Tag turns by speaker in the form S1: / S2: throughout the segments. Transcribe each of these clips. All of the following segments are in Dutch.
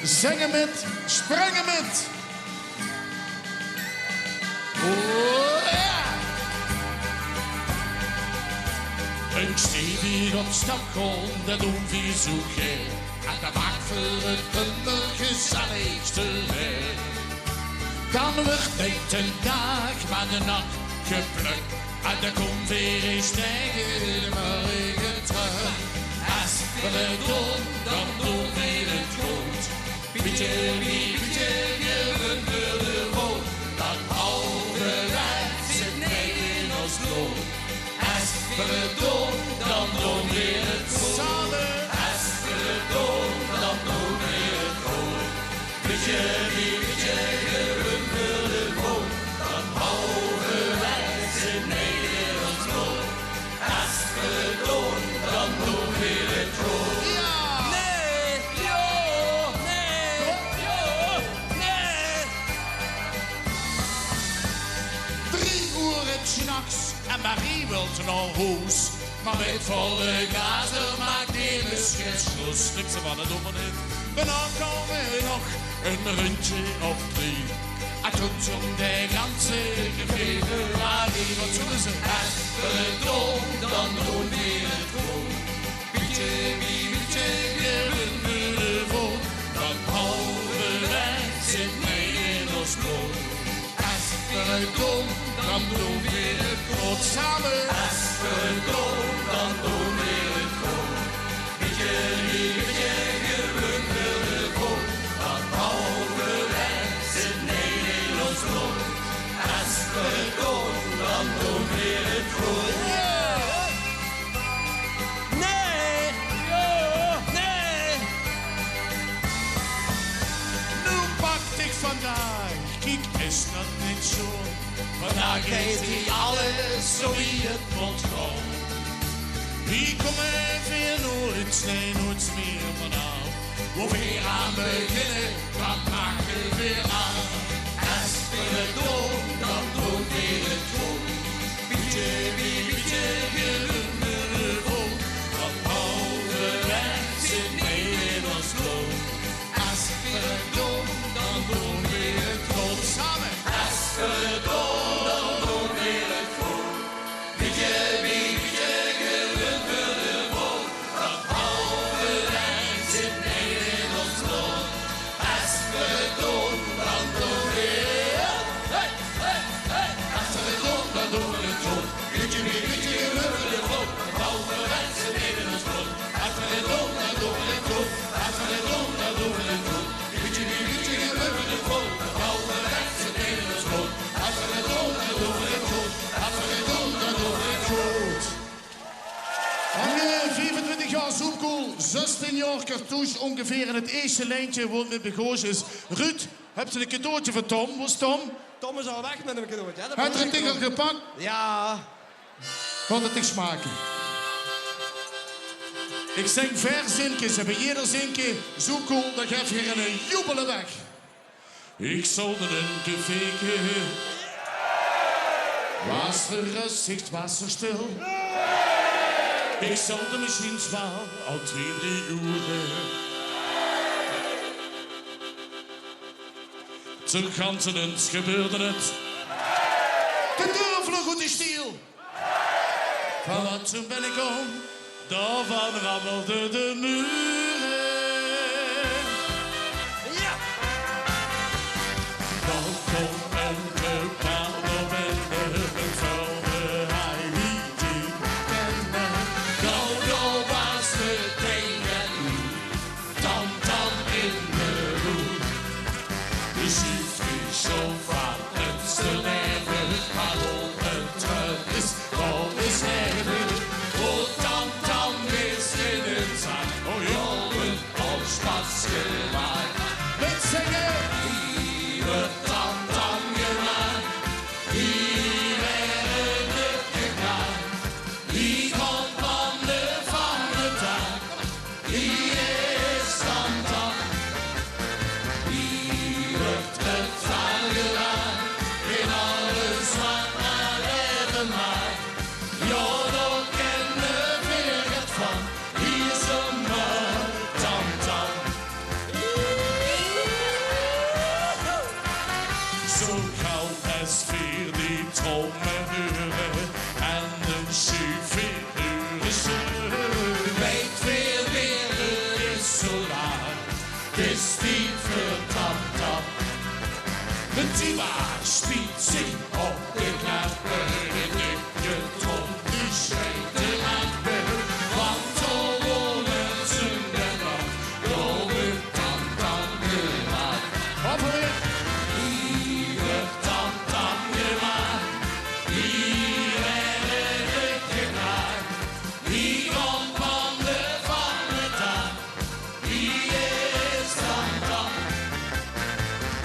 S1: Zingen met, springen met. Oh ja! Een stevig op stapgrond, dat doen we zo gek. En dat maakt voor het gezelligste weg. Dan wordt het een dag, maar de nacht geplukt. En dan komt weer eens tegen de morgen terug. Als we het doen, dan doen we het goed. Pietje, pietje, je wilde rood. Dan houden wij het in ons bloed. Als we het doen, dan doen we het goed. Samen. Als we het doen, dan doen we het goed. Pietje, pietje, je wilde rood. Dan houden wij het in ons bloed. Als we het doen, dan doen we het goed. Ja! Nee! Jo! Nee! Jo! Nee! 3 uur het s'nachts en Marie wil naar huis. Maar met volle gazen maakt die schets niks van het doen niet. En dan komen we nog een rondje of 3. En toen zong de ganze gegeven Marie. Wat zullen ze? Als we het doen, dan doen we het goed. Pietje, pietje, je wilde vol. Dan houden wij het mee in ons bloed. Als we het doen, dan doen we het goed. Samen. Als we het doen, dan doen we het goed. Pietje, pietje, je wilde vol. Dan houden wij het mee in ons bloed. Als we het doen, dan doen we het goed. Nee, joh, nee. Nu pakt ik vandaag, kijk is dat niet zo. Vandaag geeft hij alles zo wie het moet gaan. Hier komen weer nooit, nee, nooit meer vanaf. Wo weer aan beginnen, dan maken we weer aan. Als we het doen, dan doen we het goed. Pietje, pietje, je wilde vol. Dan houden wij het mee in ons bloed. Als we het doen, dan doen we het goed. Samen. Als we het doen, dan doen we het goed. Pietje, pietje, je wilde vol. Dan houden wij het mee in ons bloed. Als we het doen, dan doen we het. Hey, hey, hey. Als we het doen, dan doen we het goed. Pietje, pietje, je wilde vol. Dan houden wij het mee in ons bloed. Als we het doen, dan doen we het goed. Als we het doen, dan doen we het goed. Pietje, pietje, je wilde vol. Dan houden wij het mee in ons bloed. Als we het doen, dan doen we het goed. Als we het doen, dan doen we het goed. En 25 jaar Zoepkoel, 16 jaar cartouche ongeveer in het eerste lijntje woont met Begoosjes. Ruud, heb je een cadeautje voor Tom? Waar is Tom?
S2: Tom is al weg met een cadeautje. Hè?
S1: Heb je een ding al gepakt?
S2: Ja.
S1: Gaat het niks maken? Ik zing verzinkjes, hebben ieder zinkje zo cool, dan geef je een jubelen weg. Ik zal er een caféke. Was er rustig, was er stil. Ik zal er misschien wel al 2-3 uren. Toen ganzenend gebeurde het. De deur vloog uit de stiel. Van wat toen ben ik om, daarvan rammelden de muren.
S2: Ja!
S1: Dan komt een bepaalde bende van de heilige kennen. Go was meteen tam tam in de roer. De ziet is zo van het sterven, maar op het terug is, wat is er nu? Oh tam tam is in het zand. Oh ja. is die vertamtam. De tuba spielt zich op de knappen. De dikke trom die schreeuwt de lampen. Want zo wonen ze de dag. Door de tamtam gemaakt. Op weer. Hier tamtam gemaakt. Hier hebben we gekraakt. Wie komt van de dag? Wie is tamtam?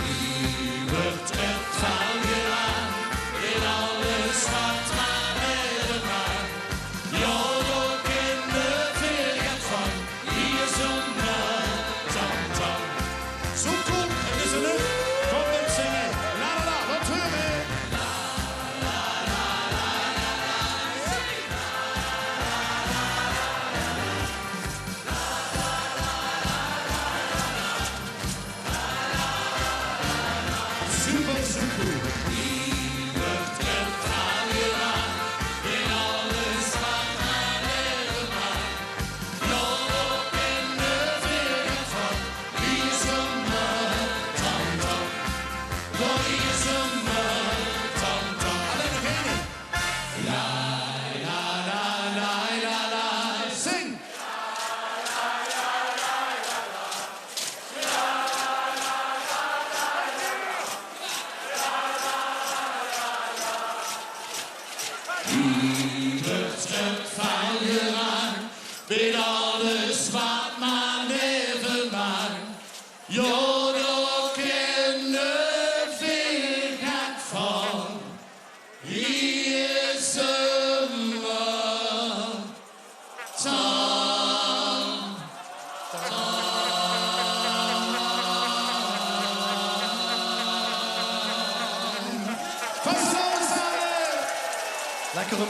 S1: Hier wordt het vuil gedaan. In alles wat maar even maar. Jodel kinderveer gaat van. Hier zonder tamtam. Zo cool, het is een lucht. Kom met zingen. La la la, wat hoor je? Super, super. Hier wordt het vuil gedaan. In alles wat maar even maar. Jodel kinderveer gaat van. Hier zonder tamtam. Door hier zonder tamtam. Alleen nog één. La la la la la la. Zing! Hier wordt het vuil gedaan. Weet alles wat maar even maar. Jodel kinderveer gaat van. Hier is een tam. Vast samen!
S2: Lekker om